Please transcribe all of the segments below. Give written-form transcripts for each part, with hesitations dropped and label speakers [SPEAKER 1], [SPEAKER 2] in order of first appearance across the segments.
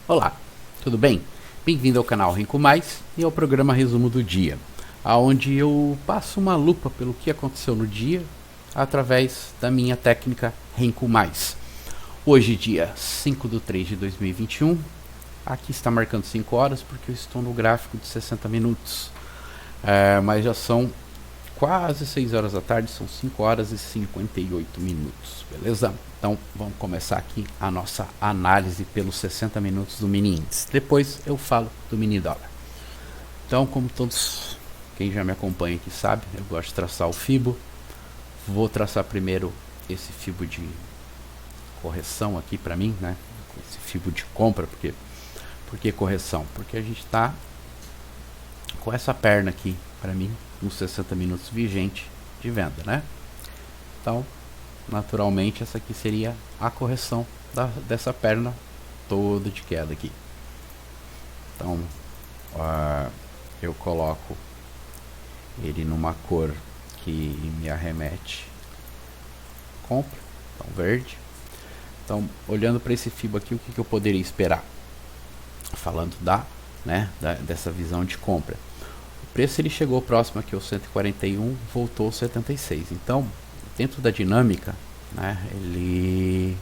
[SPEAKER 1] Olá, tudo bem? Bem-vindo ao canal Renko Mais e ao programa Resumo do Dia, onde eu passo uma lupa pelo que aconteceu no dia através da minha técnica Renko Mais. Hoje, dia 5/3/2021, aqui está marcando 5 horas porque eu estou no gráfico de 60 minutos, mas já são quase 6 horas da tarde, são 5 horas e 58 minutos, beleza? Então vamos começar aqui a nossa análise pelos 60 minutos do mini índice. Depois eu falo do mini dólar. Então, como todos, quem já me acompanha aqui sabe, eu gosto de traçar o Fibo. Vou traçar primeiro esse Fibo de correção aqui para mim, né? Esse Fibo de compra, por que correção? Porque a gente está com essa perna aqui, para mim, nos 60 minutos vigente de venda, né? Então, naturalmente, essa aqui seria a correção dessa perna toda de queda aqui. Então, eu coloco ele numa cor que me arremete compra, então verde. Então, olhando para esse Fibo aqui, o que eu poderia esperar? Falando dessa visão de compra. O preço ele chegou próximo aqui ao 141, voltou ao 76. Então, dentro da dinâmica, né, ele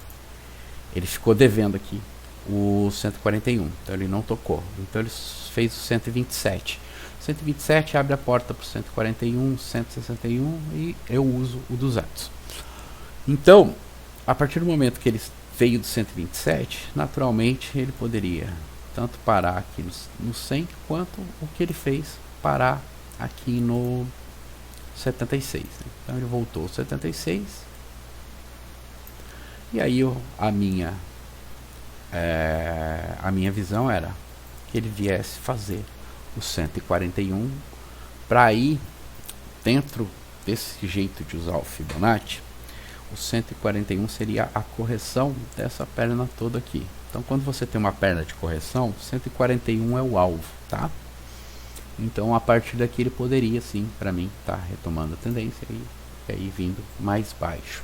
[SPEAKER 1] ficou devendo aqui o 141, então ele não tocou. Então ele fez o 127. 127 abre a porta para o 141, 161 e eu uso o 200. Então, a partir do momento que ele veio do 127, naturalmente ele poderia tanto parar aqui no 100 quanto o que ele fez parar aqui no 76, né? Então ele voltou 76 e aí a minha visão era que ele viesse fazer o 141 para ir dentro desse jeito de usar o Fibonacci. O 141 seria a correção dessa perna toda aqui. Então quando você tem uma perna de correção, 141 é o alvo, tá? Então a partir daqui ele poderia sim, para mim, tá retomando a tendência e aí vindo mais baixo.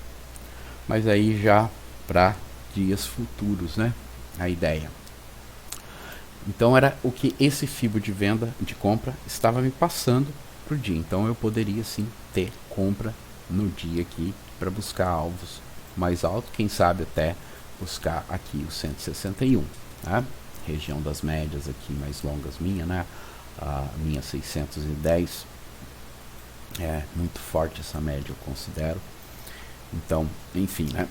[SPEAKER 1] Mas aí já para dias futuros, né? A ideia. Então era o que esse Fibo de venda, de compra, estava me passando pro dia. Então eu poderia sim ter compra no dia aqui para buscar alvos mais altos, quem sabe até buscar aqui o 161, né? Região das médias aqui mais longas minha, né? A minha 610 é muito forte essa média, eu considero. Então, enfim, né?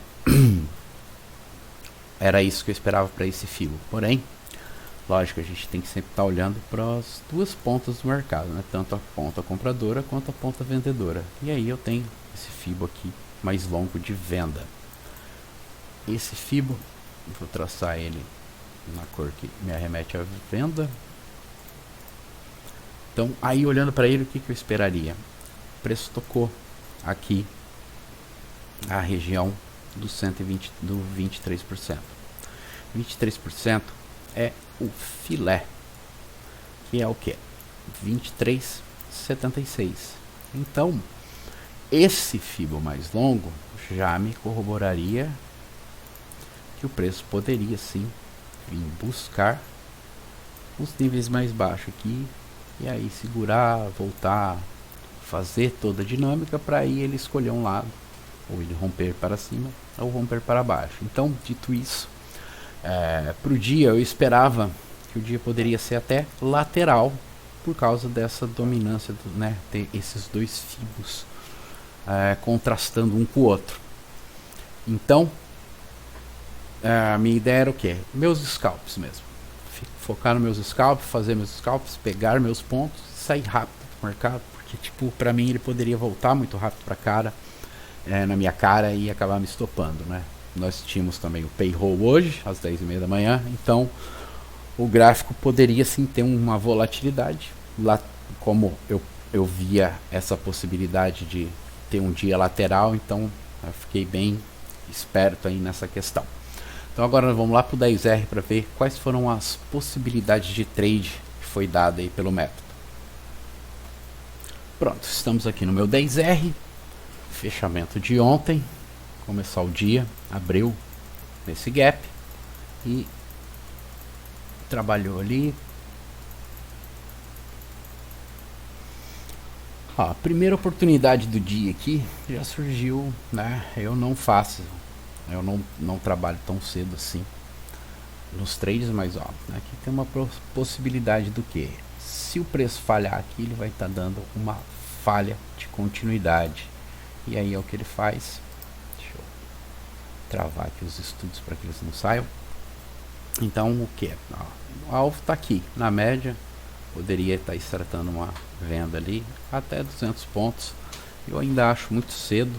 [SPEAKER 1] Era isso que eu esperava para esse Fibo. Porém, lógico, a gente tem que sempre estar olhando para as duas pontas do mercado, né? Tanto a ponta compradora quanto a ponta vendedora. E aí eu tenho esse Fibo aqui mais longo de venda. Esse Fibo, vou traçar ele na cor que me arremete à venda. Então, aí olhando para ele, o que eu esperaria? O preço tocou aqui a região do 120, do 23%. 23% é o filé, que é o que? 23,76. Então, esse Fibo mais longo já me corroboraria que o preço poderia sim vir buscar os níveis mais baixos aqui e aí segurar, voltar, fazer toda a dinâmica para aí ele escolher um lado, ou ele romper para cima ou romper para baixo. Então, dito isso, para o dia eu esperava que o dia poderia ser até lateral por causa dessa dominância, né, ter esses dois Fibos contrastando um com o outro. Então, a minha ideia era o que? Meus scalps mesmo. Focar nos meus scalps, fazer meus scalps, pegar meus pontos, sair rápido do mercado, porque tipo, para mim ele poderia voltar muito rápido na minha cara e acabar me estopando, né? Nós tínhamos também o payroll hoje, às 10h30 da manhã, então o gráfico poderia sim ter uma volatilidade. Lá, como eu via essa possibilidade de ter um dia lateral, então eu fiquei bem esperto aí nessa questão. Então agora vamos lá para o 10R para ver quais foram as possibilidades de trade que foi dada aí pelo método. Pronto, estamos aqui no meu 10R, fechamento de ontem, começar o dia, abriu nesse gap e trabalhou ali. Ó, a primeira oportunidade do dia aqui já surgiu, né? Eu não trabalho tão cedo assim nos trades, mas ó, aqui tem uma possibilidade do que? Se o preço falhar aqui, ele vai estar dando uma falha de continuidade. E aí é o que ele faz. Deixa eu travar aqui os estudos para que eles não saiam. Então o que? O alvo está aqui na média. Poderia estar startando uma venda ali até 200 pontos. Eu ainda acho muito cedo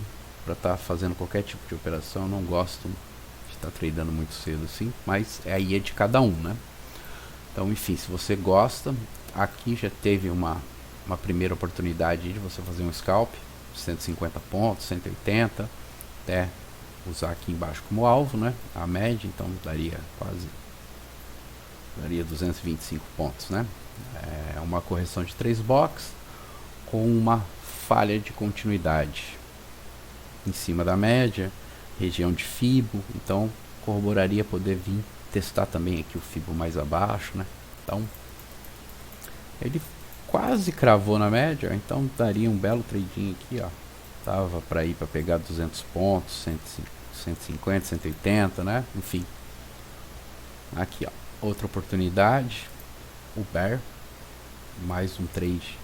[SPEAKER 1] para estar fazendo qualquer tipo de operação. Eu não gosto de estar tradando muito cedo assim, mas aí é de cada um, né? Então, enfim, se você gosta, aqui já teve uma primeira oportunidade de você fazer um scalp, 150 pontos, 180, até usar aqui embaixo como alvo, né? A média, então daria 225 pontos, né? É uma correção de 3 box com uma falha de continuidade em cima da média, região de Fibo, então corroboraria poder vir testar também aqui o Fibo mais abaixo, né? Então ele quase cravou na média, então daria um belo trading aqui, ó. Tava para ir para pegar 200 pontos, 150, 180, né? Enfim. Aqui, ó, outra oportunidade, o Bear, mais um trade.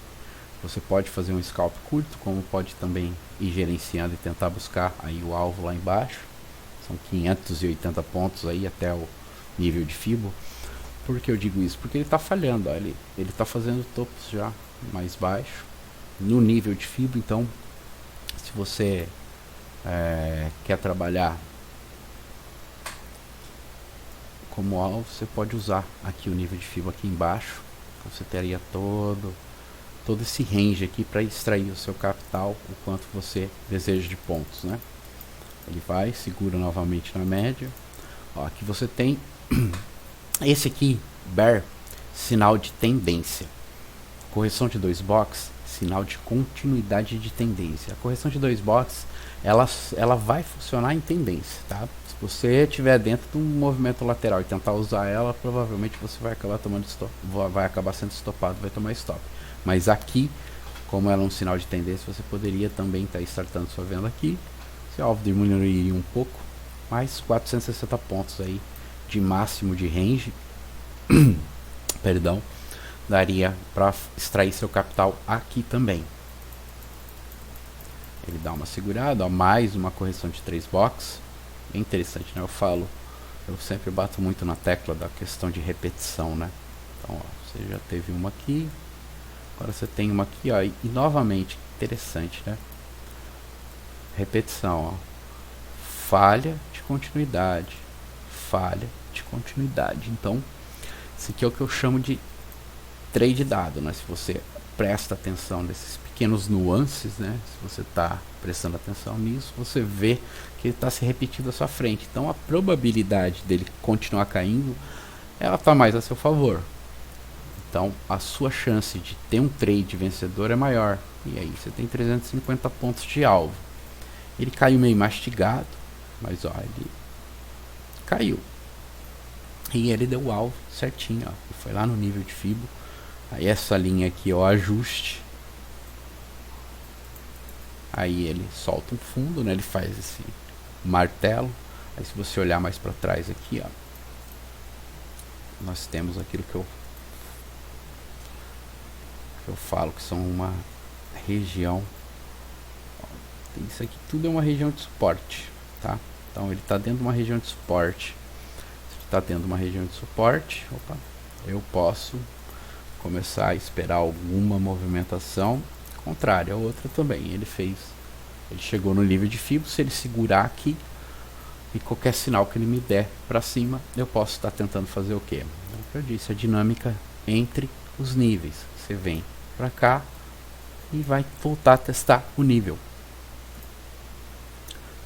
[SPEAKER 1] Você pode fazer um scalp curto, como pode também ir gerenciando e tentar buscar aí o alvo lá embaixo. São 580 pontos aí até o nível de Fibo. Por que eu digo isso? Porque ele está falhando, ó, ele está fazendo topos já mais baixo no nível de Fibo. Então, se você quer trabalhar como alvo, você pode usar aqui o nível de Fibo aqui embaixo. Você teria todo esse range aqui para extrair o seu capital, o quanto você deseja de pontos, né? Ele vai, segura novamente na média. Ó, aqui você tem esse aqui, Bear, sinal de tendência. Correção de 2 box, sinal de continuidade de tendência. A correção de 2 box, ela vai funcionar em tendência, tá? Se você estiver dentro de um movimento lateral e tentar usar ela, provavelmente você vai acabar tomando stop, vai acabar sendo estopado, vai tomar stop. Mas aqui, como ela é um sinal de tendência, você poderia também estar startando sua venda aqui. Seu alvo diminuiria um pouco, mais 460 pontos aí de máximo de range, perdão, daria para extrair seu capital aqui também. Ele dá uma segurada, ó, mais uma correção de 3 box. É interessante, né? Eu sempre bato muito na tecla da questão de repetição, né? Então, ó, você já teve uma aqui, agora você tem uma aqui, ó, e novamente, interessante, né? Repetição, ó, falha de continuidade, falha de continuidade. Então, isso aqui é o que eu chamo de trade dado, né? Se você presta atenção nesses pequenos nuances, né? Se você está prestando atenção nisso, você vê que ele está se repetindo à sua frente. Então a probabilidade dele continuar caindo, ela está mais a seu favor. Então a sua chance de ter um trade vencedor é maior. E aí você tem 350 pontos de alvo. Ele caiu meio mastigado, mas ó, ele caiu. E ele deu o alvo certinho, ó. Ele foi lá no nível de Fibo. Aí essa linha aqui é o ajuste. Aí ele solta um fundo, né? Ele faz esse martelo. Aí se você olhar mais para trás aqui, ó, nós temos aquilo que eu falo que são uma região. Isso aqui tudo é uma região de suporte, tá? Então ele está dentro de uma região de suporte. Se está dentro de uma região de suporte, opa, eu posso começar a esperar alguma movimentação contrária a outra também. Ele chegou no nível de Fibo. Se ele segurar aqui e qualquer sinal que ele me der para cima, eu posso estar tentando fazer o que? Então, eu disse, a dinâmica entre os níveis. Você vem para cá e vai voltar a testar o nível.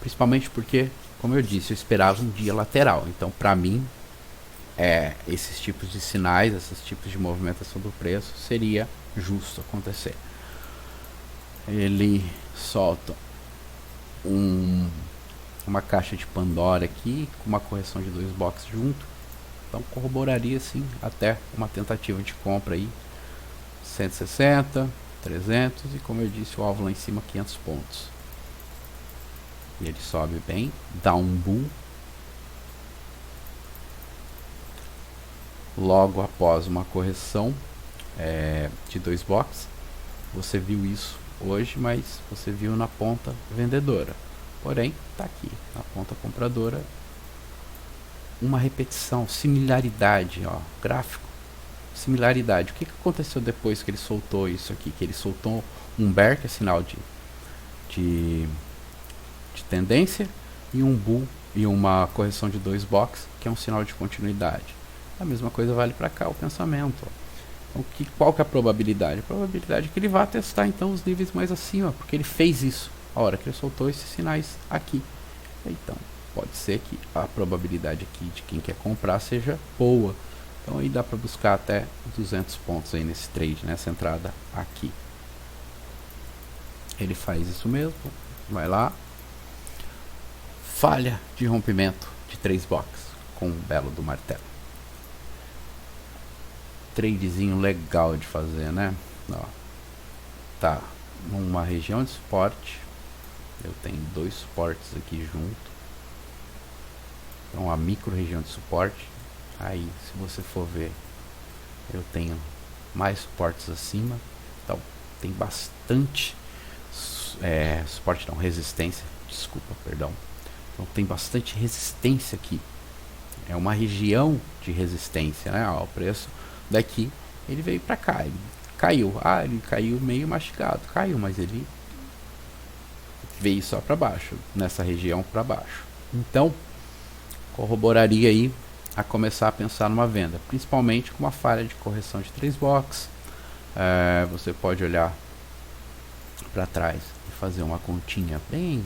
[SPEAKER 1] Principalmente porque, como eu disse, eu esperava um dia lateral. Então, para mim, esses tipos de sinais, esses tipos de movimentação do preço, seria justo acontecer. Ele solta uma caixa de Pandora aqui, com uma correção de 2 boxes junto. Então corroboraria sim até uma tentativa de compra aí 160, 300 e, como eu disse, o alvo lá em cima 500 pontos. E ele sobe bem, dá um boom logo após uma correção de 2 blocos. Você viu isso hoje, mas você viu na ponta vendedora. Porém, está aqui na ponta compradora uma repetição, similaridade, ó, gráfico, similaridade. O que aconteceu depois que ele soltou isso aqui? Que ele soltou um bear, que é sinal de tendência, e um bull e uma correção de 2 blocos, que é um sinal de continuidade. A mesma coisa vale para cá, o pensamento. Então, qual que é a probabilidade? A probabilidade é que ele vá testar então os níveis mais acima, porque ele fez isso a hora que ele soltou esses sinais aqui. Então, pode ser que a probabilidade aqui de quem quer comprar seja boa. Então aí dá para buscar até 200 pontos aí nesse trade, nessa entrada aqui. Ele faz isso mesmo, vai lá, falha de rompimento de 3 blocos com um belo do martelo. Tradezinho legal de fazer, né? Ó, tá numa região de suporte. Eu tenho 2 suportes aqui junto. Então a micro região de suporte. Aí, se você for ver, eu tenho mais suportes acima. Então tem bastante suporte, não, resistência. Desculpa, perdão. Então tem bastante resistência aqui. É uma região de resistência, né? Ó, o preço daqui, ele veio para cá, ele caiu. Ah, ele caiu meio mastigado, caiu, mas ele veio só para baixo, nessa região para baixo. Então, corroboraria aí a começar a pensar numa venda, principalmente com uma falha de correção de 3 blocos. Você pode olhar para trás e fazer uma continha bem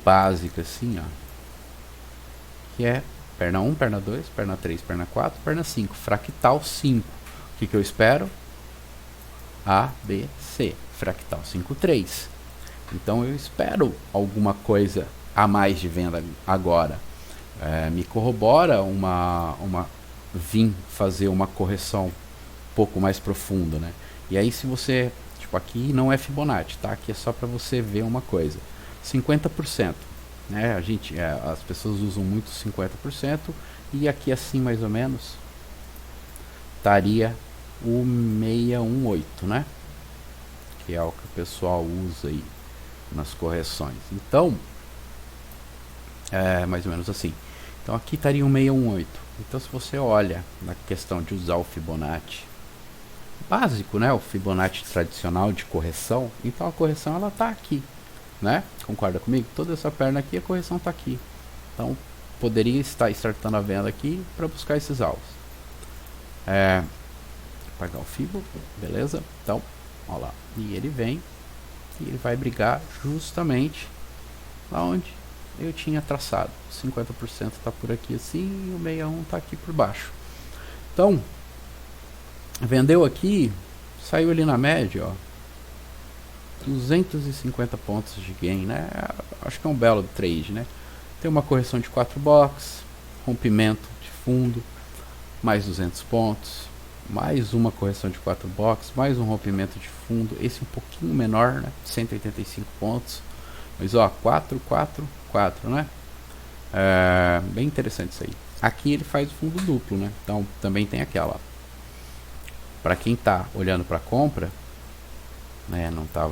[SPEAKER 1] básica assim, ó, que é perna 1, perna 2, perna 3, perna 4, perna 5, fractal 5. O que eu espero? A, B, C, fractal 5, 3. Então eu espero alguma coisa a mais de venda agora. Me corrobora vim fazer uma correção um pouco mais profunda, né? E aí, se você, tipo, aqui não é Fibonacci, tá? Aqui é só para você ver uma coisa, 50%, né? As pessoas usam muito 50%, e aqui assim mais ou menos estaria o 618, né? Que é o que o pessoal usa aí nas correções. Então, mais ou menos assim. Então aqui estaria um 618. Então, se você olha na questão de usar o Fibonacci básico, né, o Fibonacci tradicional de correção, então a correção ela tá aqui, né? Concorda comigo? Toda essa perna aqui, a correção tá aqui. Então poderia estar startando a venda aqui para buscar esses alvos. Apagar o Fibo, beleza? Então, ó lá, e ele vem e ele vai brigar justamente lá onde eu tinha traçado. 50% está por aqui assim, e o 61 está aqui por baixo. Então, vendeu aqui, saiu ali na média, ó, 250 pontos de gain, né? Acho que é um belo trade, né? Tem uma correção de 4 blocos, rompimento de fundo, mais 200 pontos, mais uma correção de 4 blocos, mais um rompimento de fundo, esse um pouquinho menor, né? 185 pontos. Mas ó, 4, 4, 4, né? Bem interessante isso aí. Aqui ele faz o fundo duplo, né? Então também tem aquela. Para quem tá olhando para compra, né? Não tá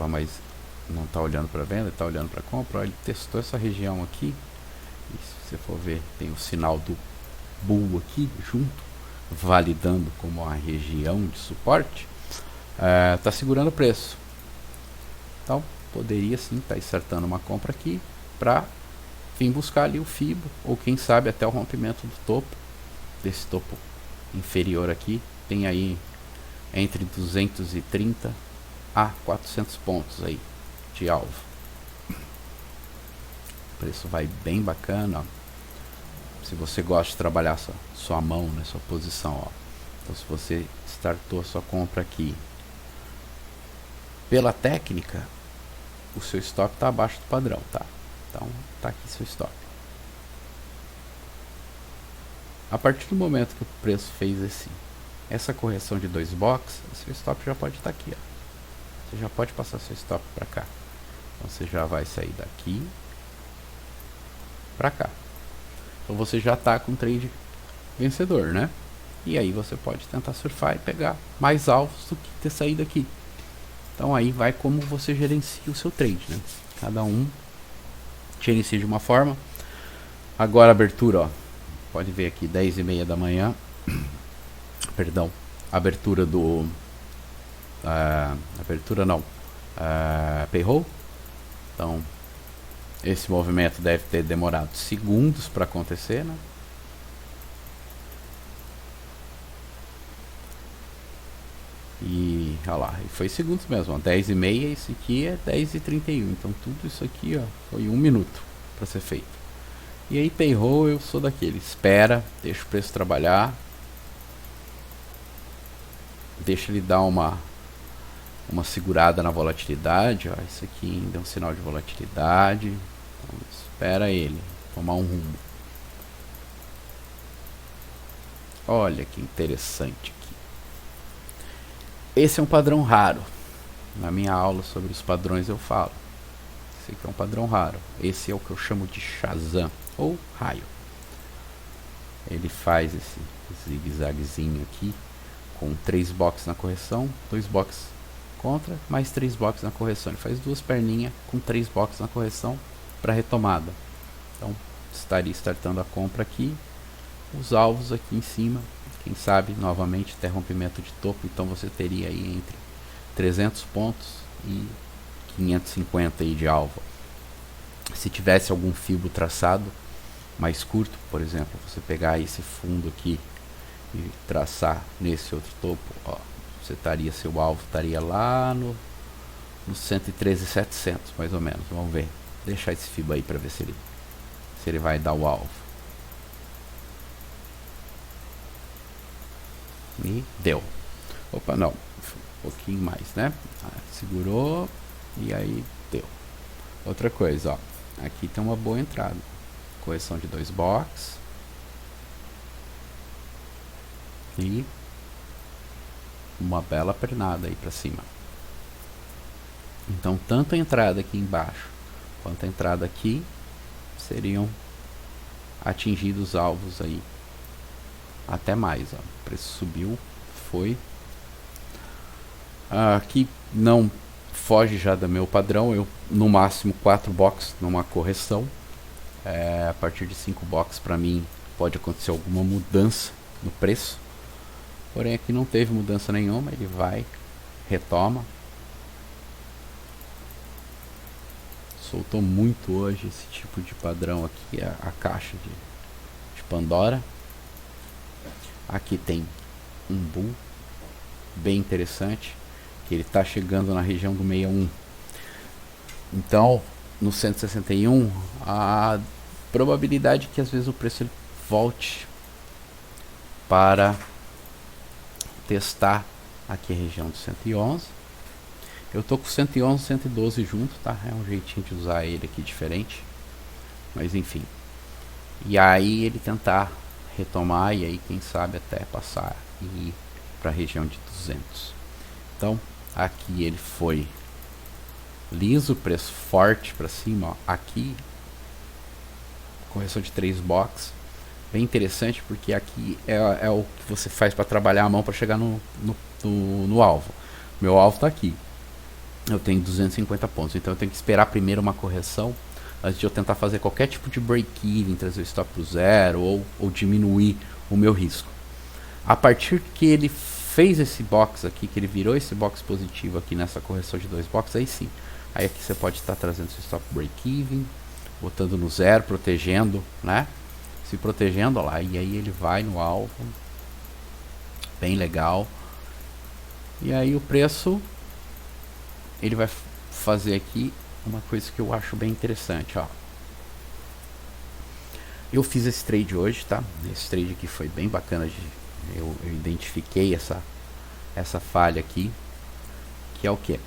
[SPEAKER 1] olhando para venda, está olhando para compra. Ó, ele testou essa região aqui. E se você for ver, tem o sinal do bull aqui junto, validando como a região de suporte. Tá segurando o preço. Então poderia sim estar insertando uma compra aqui para vir buscar ali o Fibo, ou quem sabe até o rompimento do topo, desse topo inferior aqui. Tem aí entre 230 a 400 pontos aí de alvo. O preço vai bem bacana, ó. Se você gosta de trabalhar sua mão, né, sua posição, ó. Então, se você startou a sua compra aqui pela técnica, o seu stop está abaixo do padrão, tá? Então tá aqui seu stop. a partir do momento que o preço fez essa correção de 2 box, seu stop já pode estar aqui, ó. Você já pode passar seu stop para cá. Então você já vai sair daqui para cá. Então você já está com trade vencedor, né? E aí você pode tentar surfar e pegar mais alvos do que ter saído aqui. Então aí vai como você gerencia o seu trade, né? Cada um gerencia de uma forma. Agora a abertura, ó, pode ver aqui 10:30 da manhã. Perdão, abertura do abertura não, payroll. Então esse movimento deve ter demorado segundos para acontecer, né? E olha lá, foi segundos mesmo, ó, 10:30, esse aqui é 10:31, então tudo isso aqui, ó, foi 1 minuto para ser feito. E aí payroll, eu sou daquele, espera, deixa o preço trabalhar, deixa ele dar uma segurada na volatilidade, ó, isso aqui ainda é um sinal de volatilidade, então espera ele tomar um rumo. Olha que interessante. Esse é um padrão raro. Na minha aula sobre os padrões eu falo. Esse aqui é um padrão raro. Esse é o que eu chamo de Shazam ou raio. Ele faz esse zigue-zaguezinho aqui com 3 boxes na correção, 2 boxes contra, mais 3 boxes na correção. Ele faz 2 perninhas com 3 boxes na correção para retomada. Então estaria startando a compra aqui, os alvos aqui em cima. Quem sabe, novamente, até rompimento de topo. Então você teria aí entre 300 pontos e 550 aí de alvo. Se tivesse algum fibro traçado mais curto, por exemplo, você pegar esse fundo aqui e traçar nesse outro topo, ó, você estaria, seu alvo estaria lá no 113.700, mais ou menos. Vamos ver. Deixar esse fibro aí para ver se ele vai dar o alvo. E deu. Opa, não, um pouquinho mais, né? Segurou e aí deu. Outra coisa, ó, aqui tem uma boa entrada, correção de 2 box e uma bela pernada aí para cima. Então tanto a entrada aqui embaixo quanto a entrada aqui seriam atingidos alvos aí. Até mais, ó. O preço subiu, foi. Aqui não foge já do meu padrão. Eu no máximo 4 boxes numa correção. A partir de 5 boxes para mim pode acontecer alguma mudança no preço. Porém aqui não teve mudança nenhuma. Ele vai, retoma. Soltou muito hoje esse tipo de padrão aqui, a caixa de Pandora. Aqui tem um bull bem interessante, que ele está chegando na região do 61. Então, no 161, a probabilidade que às vezes o preço ele volte para testar aqui a região do 111. Eu tô com 111, 112 junto, tá? É um jeitinho de usar ele aqui diferente, mas enfim. E aí ele tentar retomar e aí quem sabe até passar e ir para a região de 200. Então aqui ele foi liso, preço forte para cima, ó. Aqui correção de 3 box, bem interessante porque aqui é o que você faz para trabalhar a mão para chegar no alvo. Meu alvo está aqui, eu tenho 250 pontos, então eu tenho que esperar primeiro uma correção antes de eu tentar fazer qualquer tipo de break-even, trazer o stop para o zero ou diminuir o meu risco. A partir que ele fez esse box aqui, que ele virou esse box positivo aqui nessa correção de 2 boxes, aí sim, aí aqui você pode estar trazendo seu stop break-even, botando no zero, protegendo, né? Se protegendo, ó lá, e aí ele vai no alvo, bem legal. E aí o preço, ele vai fazer aqui uma coisa que eu acho bem interessante, ó. Eu fiz esse trade hoje, tá? Esse trade aqui foi bem bacana, eu identifiquei essa falha aqui, que é o que?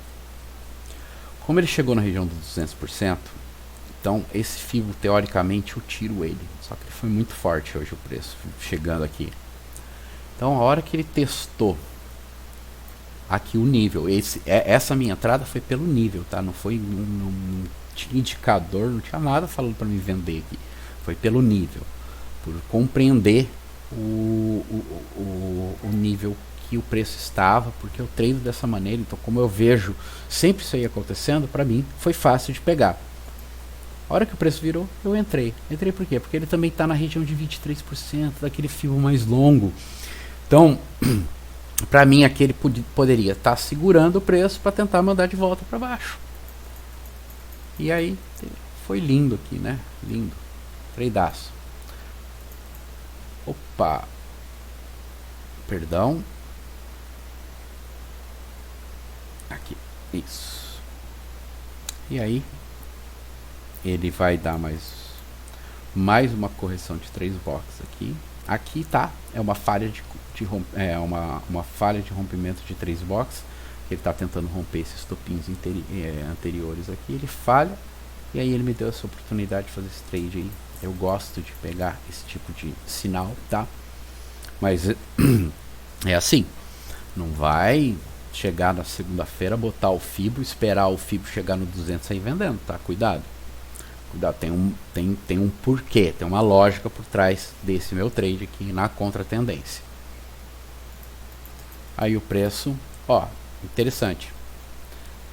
[SPEAKER 1] Como ele chegou na região dos 200%, Então esse fibro, teoricamente, eu tiro ele. Só que ele foi muito forte hoje o preço, chegando aqui. Então a hora que ele testou aqui o nível, essa minha entrada foi pelo nível, tá? Não foi, não tinha indicador, não tinha nada falando para me vender aqui. Foi pelo nível, por compreender o nível que o preço estava, porque eu treino dessa maneira. Então, como eu vejo sempre isso aí acontecendo, para mim foi fácil de pegar. A hora que o preço virou, eu entrei. Entrei por quê? Porque ele também está na região de 23%, daquele fio mais longo. Então, para mim, aqui ele poderia estar segurando o preço para tentar mandar de volta para baixo. E aí, foi lindo aqui, né? Lindo. Tradeaço. Opa. Perdão. Aqui. Isso. E aí, ele vai dar mais uma correção de 3 boxes aqui. Aqui tá, é uma falha uma falha de rompimento de 3 boxes. Ele está tentando romper esses topinhos anteriores aqui. Ele falha, e aí ele me deu essa oportunidade de fazer esse trade aí. Eu gosto de pegar esse tipo de sinal, tá? Mas é assim, não vai chegar na segunda-feira, botar o FIBO, esperar o FIBO chegar no 200 e sair vendendo, tá? Cuidado. Cuidado, tem um porquê, tem uma lógica por trás desse meu trade aqui na contratendência. Aí o preço, ó, interessante.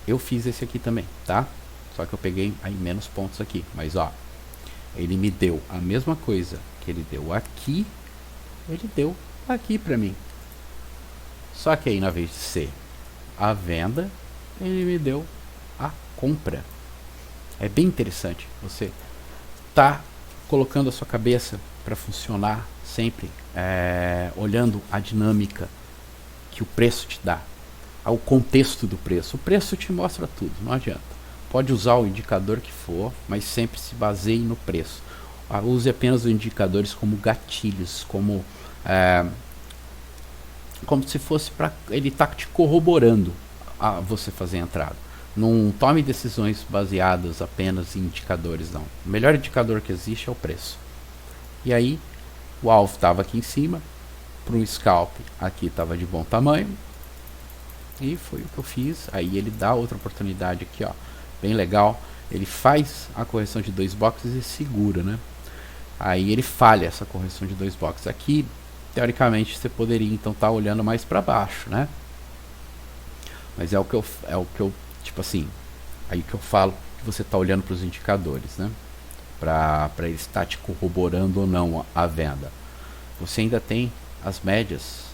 [SPEAKER 1] Eu fiz esse aqui também, tá? Só que eu peguei aí menos pontos aqui, mas ó, ele me deu a mesma coisa que ele deu aqui, ele deu aqui pra mim. Só que aí, na vez de ser a venda, ele me deu a compra. É bem interessante você tá colocando a sua cabeça para funcionar sempre, olhando a dinâmica que o preço te dá, ao contexto do preço. O preço te mostra tudo, não adianta. Pode usar o indicador que for, mas sempre se baseie no preço. Use apenas os indicadores como gatilhos, como se fosse para ele estar te corroborando a você fazer a entrada. Não tome decisões baseadas apenas em indicadores, não. O melhor indicador que existe é o preço. E aí, o alvo estava aqui em cima, para um scalp aqui estava de bom tamanho, e foi o que eu fiz. Aí ele dá outra oportunidade aqui, ó, bem legal. Ele faz a correção de 2 boxes e segura, né? Aí ele falha essa correção de 2 boxes aqui. Teoricamente você poderia então estar olhando mais para baixo, né? Mas é o que eu tipo assim, aí que eu falo que você está olhando para os indicadores, né? Para ele estar te corroborando ou não a venda. Você ainda tem as médias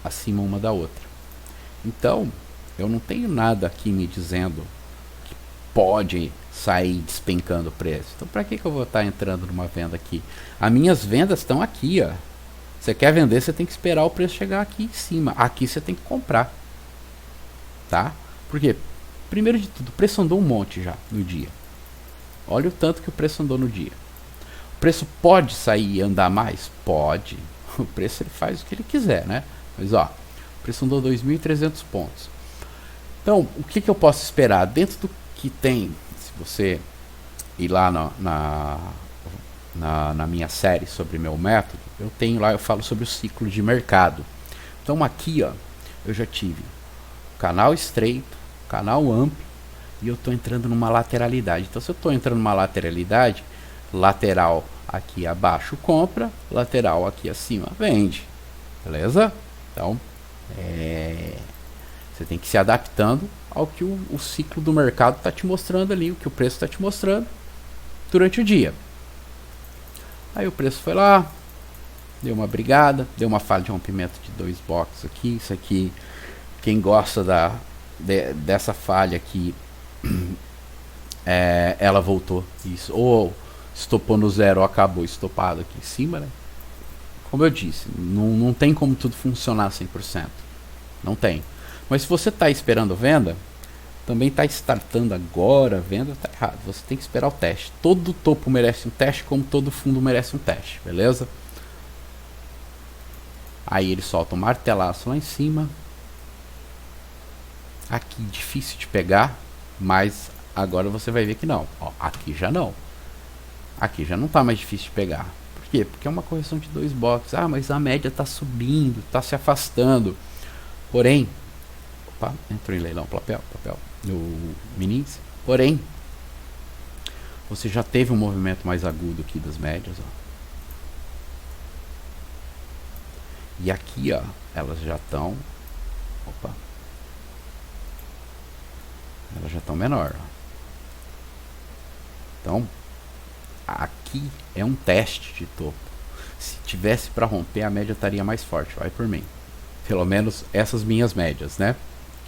[SPEAKER 1] acima uma da outra. Então, eu não tenho nada aqui me dizendo que pode sair despencando o preço. Então, para que eu vou estar entrando numa venda aqui? As minhas vendas estão aqui, ó. Você quer vender, você tem que esperar o preço chegar aqui em cima. Aqui você tem que comprar, tá? Porque, primeiro de tudo, o preço andou um monte já no dia. Olha o tanto que o preço andou no dia. O preço pode sair e andar mais? Pode. O preço ele faz o que ele quiser, né? Mas ó, o preço andou 2.300 pontos. Então, o que eu posso esperar? Dentro do que tem, se você ir lá na minha série sobre meu método, eu tenho lá, eu falo sobre o ciclo de mercado. Então aqui, ó, eu já tive canal estreito, canal amplo, e eu estou entrando numa lateralidade. Então, se eu estou entrando numa lateralidade, lateral aqui abaixo compra, lateral aqui acima vende, beleza? Então, você tem que ir se adaptando ao que o ciclo do mercado está te mostrando ali, o que o preço está te mostrando durante o dia. Aí o preço foi lá, deu uma brigada, deu uma falha de rompimento de 2 boxes aqui. Isso aqui, quem gosta dessa falha aqui, ela voltou, isso, ou estopou no zero ou acabou estopado aqui em cima, né? Como eu disse, não tem como tudo funcionar 100%, não tem. Mas se você está esperando venda, também está startando agora a venda, está errado. Você tem que esperar o teste. Todo topo merece um teste, como todo fundo merece um teste, beleza? Aí ele solta um martelaço lá em cima. Aqui difícil de pegar, mas Agora você vai ver que não. Ó, aqui já não. Aqui já não tá mais difícil de pegar. Por quê? Porque é uma correção de 2 boxes. Ah, mas a média tá subindo, tá se afastando. Porém, opa, entrou em leilão, papel, no minis. Porém, você já teve um movimento mais agudo aqui das médias, ó. E aqui, ó, elas já estão, opa, elas já estão menor, ó. Então, aqui é um teste de topo. Se tivesse para romper, a média estaria mais forte, vai por mim. Pelo menos essas minhas médias, né,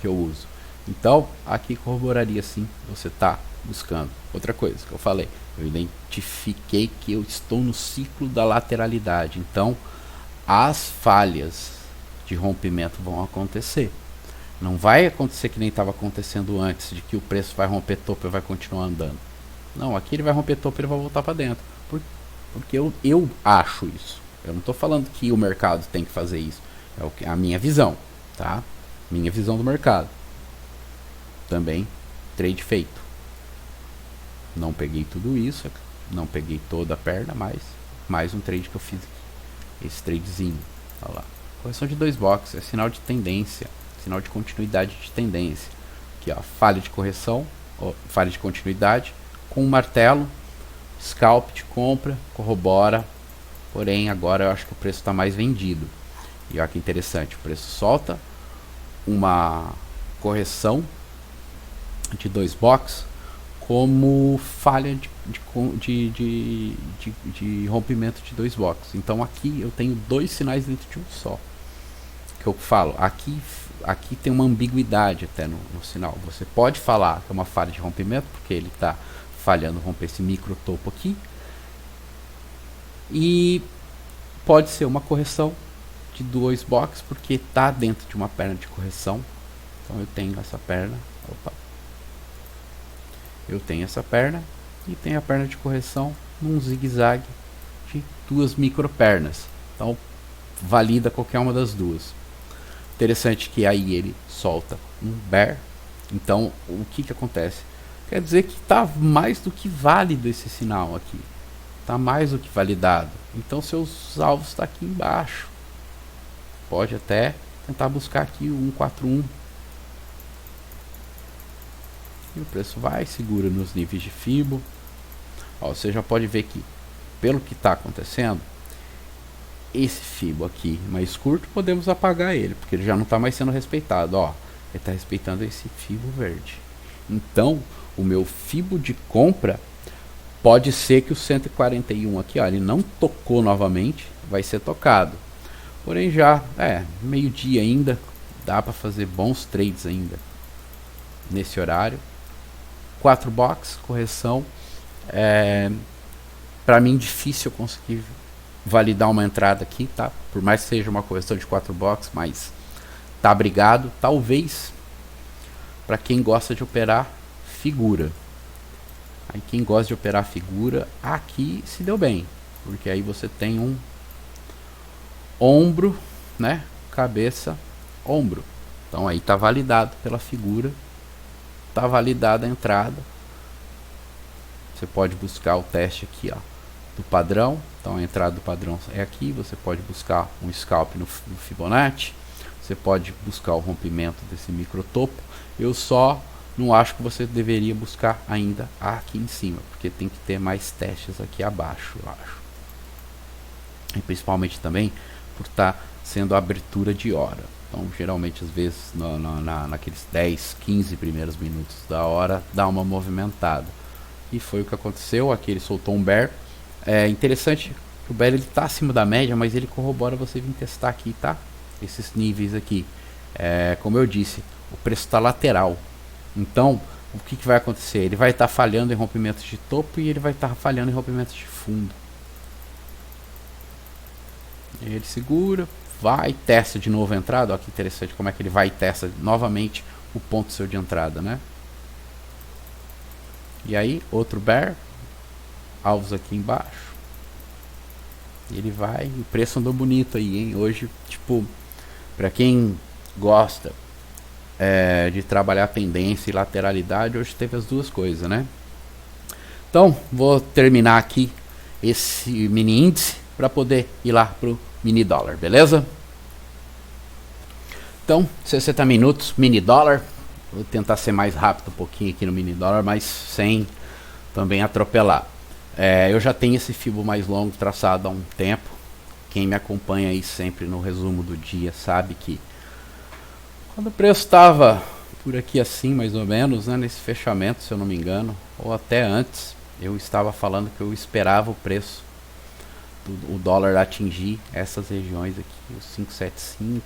[SPEAKER 1] que eu uso. Então, aqui corroboraria sim, você tá buscando. Outra coisa que eu falei, eu identifiquei que eu estou no ciclo da lateralidade. Então, as falhas de rompimento vão acontecer. Não vai acontecer que nem estava acontecendo antes, de que o preço vai romper topo e vai continuar andando. Não, aqui ele vai romper topo e ele vai voltar para dentro. Porque eu acho isso. Eu não estou falando que o mercado tem que fazer isso. É a minha visão, tá? Minha visão do mercado. Também trade feito. Não peguei tudo isso, não peguei toda a perna, mas mais um trade que eu fiz aqui. Esse tradezinho, olha lá. Correção de 2 boxes, é sinal de tendência, sinal de continuidade de tendência. Aqui, ó, falha de correção, ó, falha de continuidade, com um martelo, scalp de compra, corrobora. Porém, agora eu acho que o preço está mais vendido. E olha que interessante, o preço solta uma correção de 2 boxes como falha de rompimento de 2 boxes. Então aqui eu tenho 2 sinais dentro de um só. Que eu falo, aqui tem uma ambiguidade até no sinal. Você pode falar que é uma falha de rompimento, porque ele está falhando romper esse micro topo aqui. E pode ser uma correção de 2 boxes, porque está dentro de uma perna de correção. Então eu tenho essa perna. Opa. Eu tenho essa perna e tenho a perna de correção num zigue-zague de 2 micro pernas. Então valida qualquer uma das duas. Interessante que aí ele solta um bear. Então o que acontece? Quer dizer que está mais do que válido esse sinal aqui. Está mais do que validado. Então seus alvos estão aqui embaixo. Pode até tentar buscar aqui o 141. E o preço vai, segura nos níveis de Fibo. Ó, você já pode ver que, pelo que está acontecendo, esse Fibo aqui mais curto, podemos apagar ele, porque ele já não está mais sendo respeitado. Ó, ele está respeitando esse Fibo verde. Então, o meu Fibo de compra pode ser que o 141 aqui, ó, ele não tocou novamente, vai ser tocado. Porém já, meio-dia ainda, dá para fazer bons trades ainda nesse horário. 4 box, correção. Para mim difícil eu conseguir validar uma entrada aqui, tá? Por mais que seja uma correção de 4 box, mas tá brigado. Talvez para quem gosta de operar figura. Aí quem gosta de operar figura, aqui se deu bem, porque aí você tem um ombro, né? Cabeça, ombro. Então aí tá validado pela figura. Tá validada a entrada. Você pode buscar o teste aqui, ó, do padrão. Então a entrada do padrão é aqui. Você pode buscar um scalp no Fibonacci. Você pode buscar o rompimento desse microtopo. Eu só não acho que você deveria buscar ainda aqui em cima, porque tem que ter mais testes aqui abaixo, eu acho. E principalmente também por estar sendo a abertura de hora. Então, geralmente, às vezes, naqueles 10, 15 primeiros minutos da hora, dá uma movimentada. E foi o que aconteceu. Aqui ele soltou um bear. É interessante que o bear está acima da média, mas ele corrobora você vir testar aqui, tá? Esses níveis aqui. Como eu disse, o preço está lateral. Então, o que vai acontecer? Ele vai estar falhando em rompimentos de topo e ele vai estar falhando em rompimentos de fundo. Ele segura, vai, testa de novo a entrada. Olha que interessante como é que ele vai e testa novamente o ponto seu de entrada, né? E aí, outro bear, alvos aqui embaixo. Ele vai, o preço andou bonito aí, hein? Hoje, tipo, pra quem gosta de trabalhar tendência e lateralidade, hoje teve as duas coisas, né? Então, vou terminar aqui esse mini índice para poder ir lá pro mini dólar, beleza? Então, 60 minutos, mini dólar. Vou tentar ser mais rápido um pouquinho aqui no mini dólar, mas sem também atropelar. Eu já tenho esse fibo mais longo traçado há um tempo. Quem me acompanha aí sempre no resumo do dia sabe que quando o preço estava por aqui assim, mais ou menos, né, nesse fechamento, se eu não me engano, ou até antes, eu estava falando que eu esperava o preço o dólar atingir essas regiões aqui, os 575,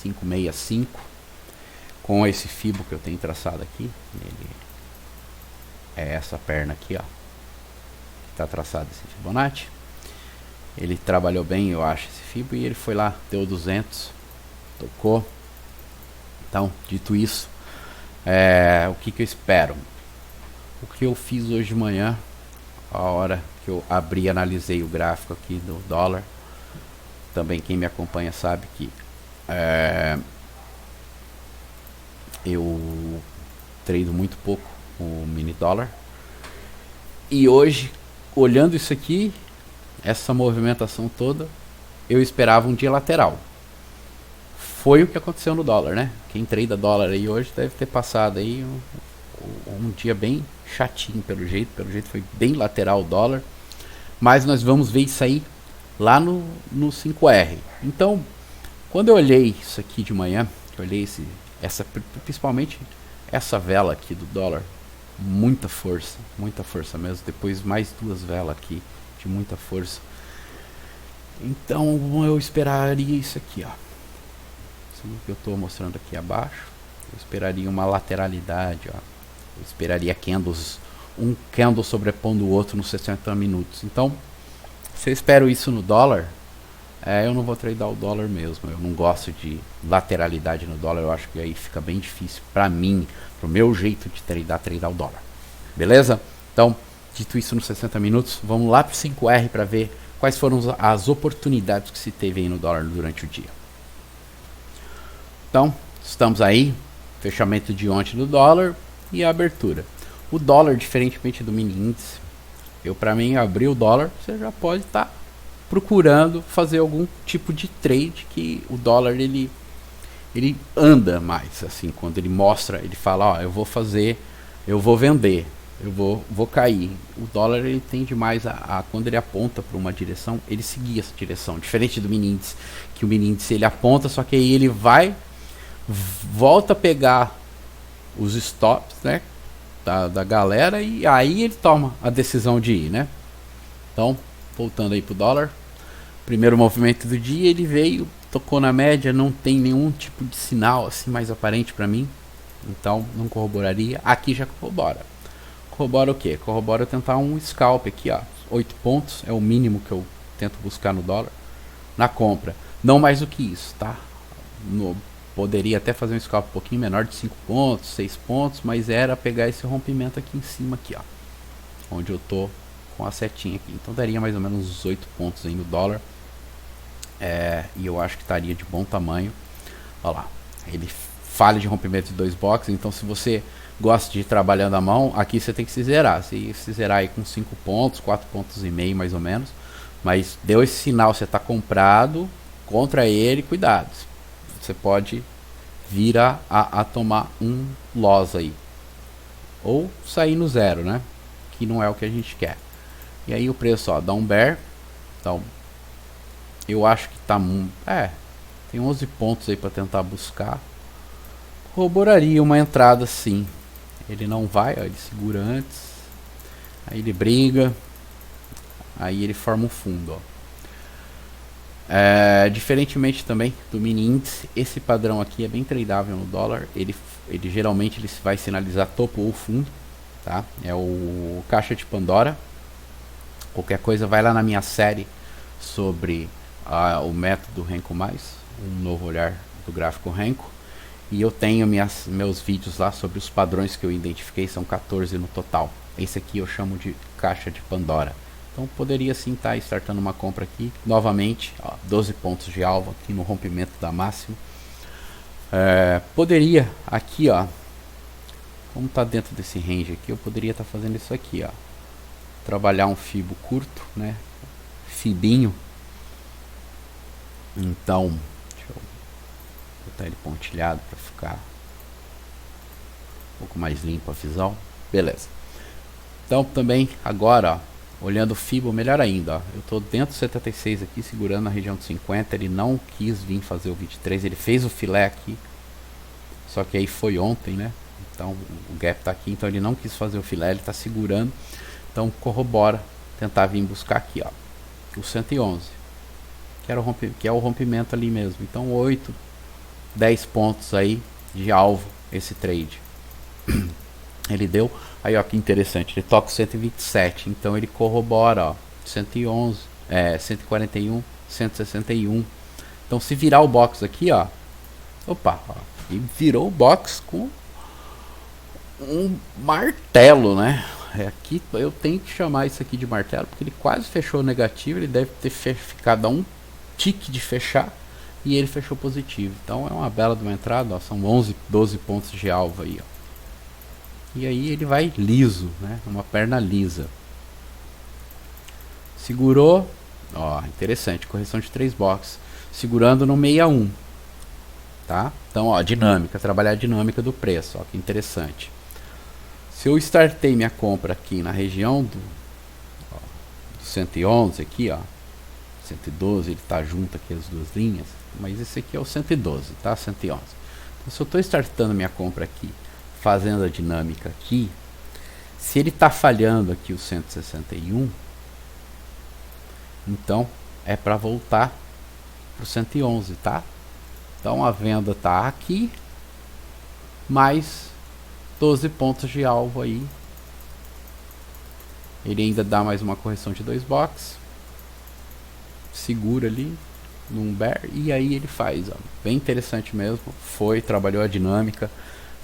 [SPEAKER 1] 565, com esse fibo que eu tenho traçado aqui. Ele é essa perna aqui, ó, que está traçado esse Fibonacci. Ele trabalhou bem, eu acho, esse fibo, e ele foi lá, deu 200, tocou. Então, dito isso, o que eu espero? O que eu fiz hoje de manhã, a hora que eu abri e analisei o gráfico aqui do dólar, também quem me acompanha sabe que eu trado muito pouco o mini dólar, e hoje, olhando isso aqui, essa movimentação toda, eu esperava um dia lateral. Foi o que aconteceu no dólar, né? Quem trada dólar aí hoje deve ter passado aí um dia bem chatinho pelo jeito foi bem lateral o dólar, mas nós vamos ver isso aí lá no 5R. Então, quando eu olhei isso aqui de manhã, eu olhei principalmente essa vela aqui do dólar, muita força mesmo, depois mais duas velas aqui de muita força. Então eu esperaria isso aqui, ó, isso que eu estou mostrando aqui abaixo. Eu esperaria uma lateralidade, ó. Eu esperaria candles, um candle sobrepondo o outro nos 60 minutos. Então, se eu espero isso no dólar, eu não vou tradar o dólar mesmo. Eu não gosto de lateralidade no dólar. Eu acho que aí fica bem difícil para mim, pro meu jeito de tradar o dólar. Beleza? Então, dito isso nos 60 minutos, vamos lá pro 5R para ver quais foram as oportunidades que se teve aí no dólar durante o dia. Então, estamos aí, fechamento de ontem do dólar e a abertura. O dólar, diferentemente do mini índice, para mim abrir o dólar, você já pode estar procurando fazer algum tipo de trade, que o dólar ele anda mais, assim, quando ele mostra, ele fala, ó, eu vou vender, eu vou cair. O dólar ele tende mais quando ele aponta para uma direção, ele seguir essa direção, diferente do mini índice, que o mini índice ele aponta, só que aí ele volta a pegar os stops, né, da galera, e aí ele toma a decisão de ir, né? Então, voltando aí pro dólar, primeiro movimento do dia, ele veio, tocou na média, não tem nenhum tipo de sinal assim mais aparente para mim, então não corroboraria. Aqui já corrobora. Corrobora o que? Corrobora eu tentar um scalp aqui, ó, 8 pontos é o mínimo que eu tento buscar no dólar na compra, não mais do que isso, tá? Poderia até fazer um scalp um pouquinho menor, de 5 pontos, 6 pontos, mas era pegar esse rompimento aqui em cima aqui, ó, onde eu tô com a setinha aqui. Então daria mais ou menos uns 8 pontos aí no dólar, e eu acho que estaria de bom tamanho. Olha lá, ele falha de rompimento de 2 boxes, então se você gosta de ir trabalhando a mão, aqui você tem que se zerar. Se zerar aí com 5 pontos, 4 pontos e meio mais ou menos, mas deu esse sinal, você está comprado contra ele, cuidado, você pode vir a tomar um loss aí, ou sair no zero, né, que não é o que a gente quer. E aí o preço, ó, dá um bear. Então eu acho que tá tem 11 pontos aí para tentar buscar. Corroboraria uma entrada sim. Ele não vai, ó, ele segura antes, aí ele briga, aí ele forma um fundo, ó. Diferentemente também do mini índice, esse padrão aqui é bem tradável no dólar. Ele geralmente ele vai sinalizar topo ou fundo, tá? É o caixa de Pandora. Qualquer coisa vai lá na minha série sobre o método Renko+, um novo olhar do gráfico Renko, e eu tenho meus vídeos lá sobre os padrões que eu identifiquei, são 14 no total. Esse aqui eu chamo de caixa de Pandora. Então poderia sim estar startando uma compra aqui, novamente, ó, 12 pontos de alvo aqui no rompimento da máxima. Poderia aqui, ó, como tá dentro desse range aqui, eu poderia estar fazendo isso aqui, ó, trabalhar um fibo curto, né, fibinho. Então deixa eu botar ele pontilhado para ficar um pouco mais limpo a visão. Beleza. Então também agora, ó, olhando o fibo, melhor ainda, ó, eu tô dentro do 76 aqui, segurando na região de 50. Ele não quis vir fazer o 23, ele fez o filé aqui, só que aí foi ontem, né? Então o gap tá aqui, então ele não quis fazer o filé, ele tá segurando. Então corrobora tentar vir buscar aqui, ó, o 111, que é o rompimento ali mesmo. Então 8, 10 pontos aí de alvo esse trade. Ele deu, aí ó, que interessante, ele toca o 127, então ele corrobora, ó, 111, 141, 161. Então se virar o box aqui, ó, opa, ó, e virou o box com um martelo, né? Aqui eu tenho que chamar isso aqui de martelo, porque ele quase fechou negativo, ele deve ter ficado a um tique de fechar, e ele fechou positivo. Então é uma bela de uma entrada, ó, são 11, 12 pontos de alvo aí, ó. E aí ele vai liso, né? Uma perna lisa. Segurou, ó, interessante, correção de 3 boxes, segurando no 61, tá? Então, ó, dinâmica, trabalhar a dinâmica do preço, ó, que interessante. Se eu startei minha compra aqui na região do 111 aqui, ó, 112, ele tá junto aqui as duas linhas, mas esse aqui é o 112, tá? 111. Então, se eu estou startando minha compra aqui, fazendo a dinâmica aqui, se ele tá falhando aqui o 161, então é para voltar pro 111, tá? Então a venda tá aqui, mais 12 pontos de alvo aí. Ele ainda dá mais uma correção de 2 boxes, segura ali num bear, e aí ele faz, ó, bem interessante mesmo. Foi, trabalhou a dinâmica,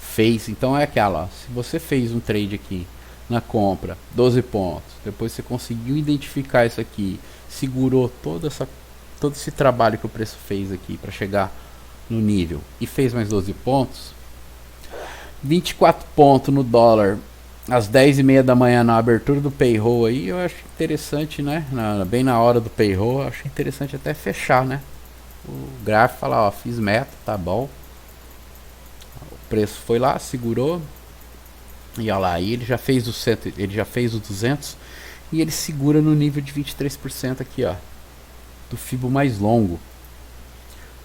[SPEAKER 1] fez. Então é aquela, ó, se você fez um trade aqui na compra, 12 pontos, depois você conseguiu identificar isso aqui, segurou todo esse trabalho que o preço fez aqui para chegar no nível e fez mais 12 pontos, 24 pontos no dólar às 10h30 da manhã na abertura do payroll aí, eu acho interessante, né? Bem na hora do payroll, eu acho interessante até fechar, né? O gráfico fala, ó, fiz meta, tá bom. O preço foi lá, segurou. E olha lá, aí ele já fez o 100, ele já fez o 200 e ele segura no nível de 23% aqui, ó, do fibo mais longo.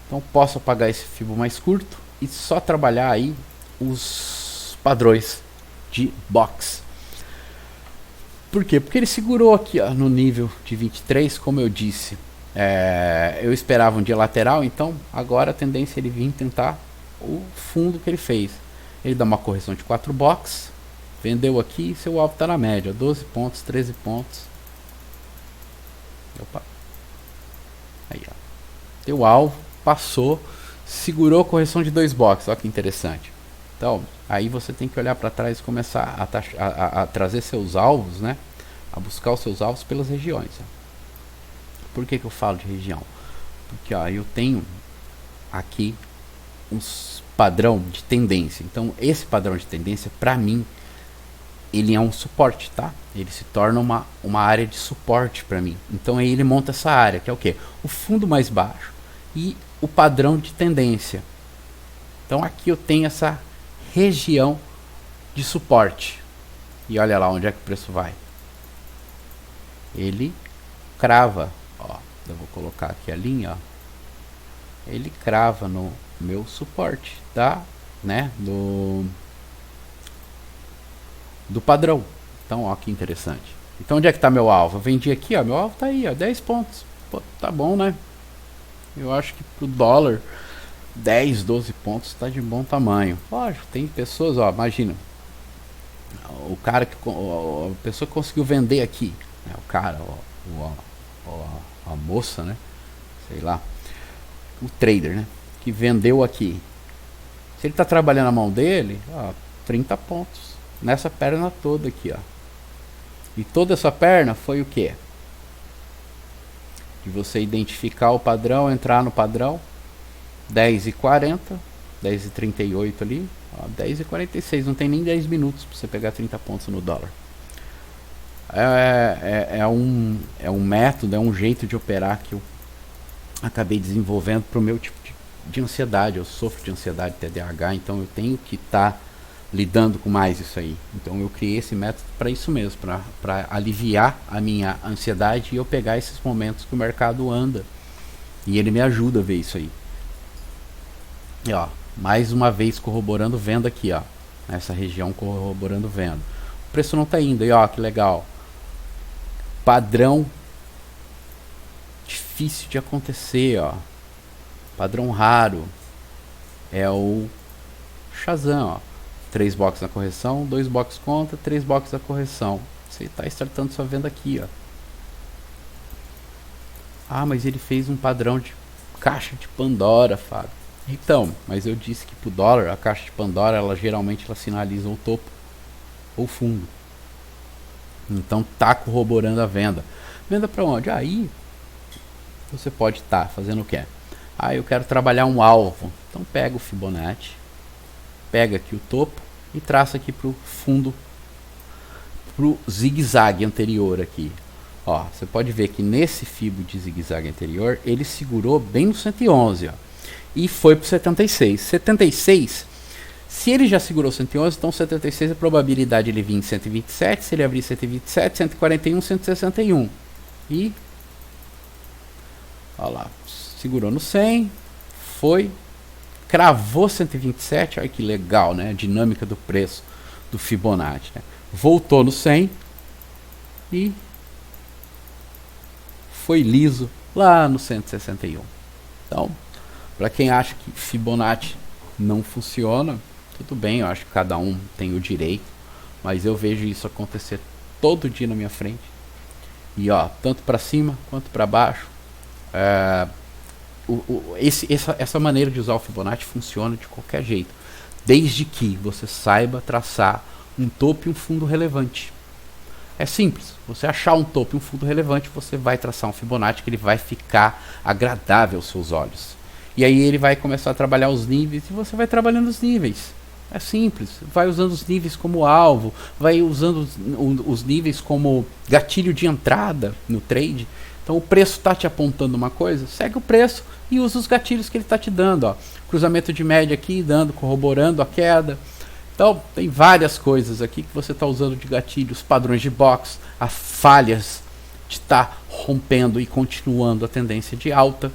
[SPEAKER 1] Então posso apagar esse fibo mais curto e só trabalhar aí os padrões de box. Por quê? Porque ele segurou aqui, ó, no nível de 23, como eu disse. Eu esperava um dia lateral, então agora a tendência é ele vir tentar o fundo que ele fez. Ele dá uma correção de 4 boxes, vendeu aqui e seu alvo está na média, 12 pontos, 13 pontos. Opa. Aí, ó. Teu alvo, passou, segurou a correção de 2 boxes, olha que interessante. Então, aí você tem que olhar para trás e começar a trazer seus alvos, né? A buscar os seus alvos pelas regiões. Ó. Por que eu falo de região? Porque ó, eu tenho aqui um padrão de tendência. Então, esse padrão de tendência, para mim, ele é um suporte, tá? Ele se torna uma área de suporte para mim. Então, aí ele monta essa área, que é o quê? O fundo mais baixo e o padrão de tendência. Então, aqui eu tenho essa região de suporte. E olha lá onde é que o preço vai. Ele crava, ó, eu vou colocar aqui a linha, ó. Ele crava no meu suporte, tá? Né? Do padrão. Então, ó, que interessante. Então, onde é que tá meu alvo? Eu vendi aqui, ó, meu alvo tá aí, ó, 10 pontos. Pô, tá bom, né? Eu acho que pro dólar 10, 12 pontos está de bom tamanho. Lógico, tem pessoas, ó, imagina, o cara que a pessoa que conseguiu vender aqui, né, o cara, a moça, né, sei lá, o trader, né, que vendeu aqui. Se ele está trabalhando a mão dele, ó, 30 pontos nessa perna toda aqui, ó. E toda essa perna foi o quê? De você identificar o padrão, entrar no padrão. 10h40, 10,38 ali, ó, 10,46, não tem nem 10 minutos para você pegar 30 pontos no dólar. É um método, é um jeito de operar que eu acabei desenvolvendo para o meu tipo de ansiedade. Eu sofro de ansiedade TDAH, então eu tenho que estar lidando com mais isso aí. Então eu criei esse método para isso mesmo, para aliviar a minha ansiedade e eu pegar esses momentos que o mercado anda. E ele me ajuda a ver isso aí. E ó, mais uma vez corroborando venda aqui, ó. Nessa região corroborando venda. O preço não tá indo, e ó, que legal. Padrão difícil de acontecer, ó. Padrão raro. É o Shazam, ó. 3 boxes na correção, 2 boxes contra, 3 boxes na correção. Você está startando sua venda aqui, ó. Ah, mas ele fez um padrão de caixa de Pandora, Fábio. Então, mas eu disse que pro dólar, a caixa de Pandora, geralmente ela sinaliza o topo ou fundo. Então tá corroborando a venda. Venda para onde? Aí você pode estar fazendo o quê? Ah, eu quero trabalhar um alvo. Então pega o Fibonacci, pega aqui o topo e traça aqui pro fundo, pro zigue-zague anterior aqui. Ó, você pode ver que nesse fibo de zigue-zague anterior, ele segurou bem no 111, ó, e foi pro 76. 76, se ele já segurou 111, então 76 a probabilidade de ele vir em 127, se ele abrir 127, 141, 161. E ó lá, segurou no 100, foi, cravou 127, olha que legal, né? A dinâmica do preço do Fibonacci, né? Voltou no 100 e foi liso lá no 161. Então, para quem acha que Fibonacci não funciona, tudo bem, eu acho que cada um tem o direito, mas eu vejo isso acontecer todo dia na minha frente. E ó, tanto para cima quanto para baixo, essa maneira de usar o Fibonacci funciona de qualquer jeito, desde que você saiba traçar um topo e um fundo relevante. É simples, você achar um topo e um fundo relevante, você vai traçar um Fibonacci que ele vai ficar agradável aos seus olhos. E aí ele vai começar a trabalhar os níveis e você vai trabalhando os níveis. É simples, vai usando os níveis como alvo, vai usando os níveis como gatilho de entrada no trade. Então o preço está te apontando uma coisa, segue o preço e usa os gatilhos que ele está te dando. Ó. Cruzamento de média aqui, dando, corroborando a queda. Então tem várias coisas aqui que você está usando de gatilho, os padrões de box, as falhas de estar rompendo e continuando a tendência de alta.